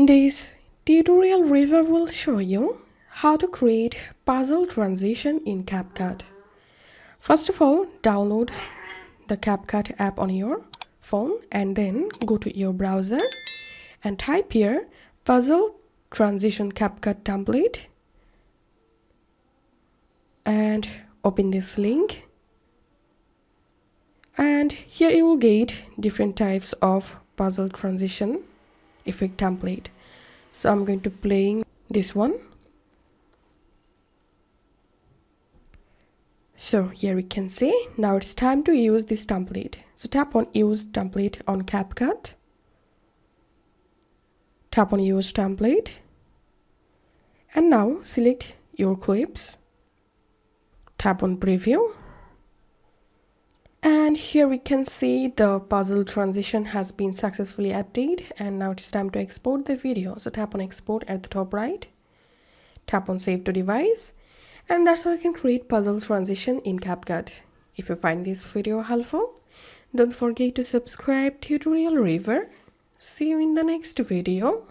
This tutorial review will show you how to create puzzle transition in CapCut. First of all, download the CapCut app on your phone and then go to your browser and type here Puzzle Transition CapCut template and open this link. And here you will get different types of puzzle transition effect template. So I'm going to play this one. So here we can see now it's time to use this template. So tap on use template on CapCut. Tap on use template. And now select your clips. Tap on preview. And here we can see the puzzle transition has been successfully added, and now it's time to export the video. So tap on export at the top right, tap on save to device, and that's how you can create puzzle transition in CapCut. If you find this video helpful, don't forget to subscribe tutorial reviewer. See you in the next video.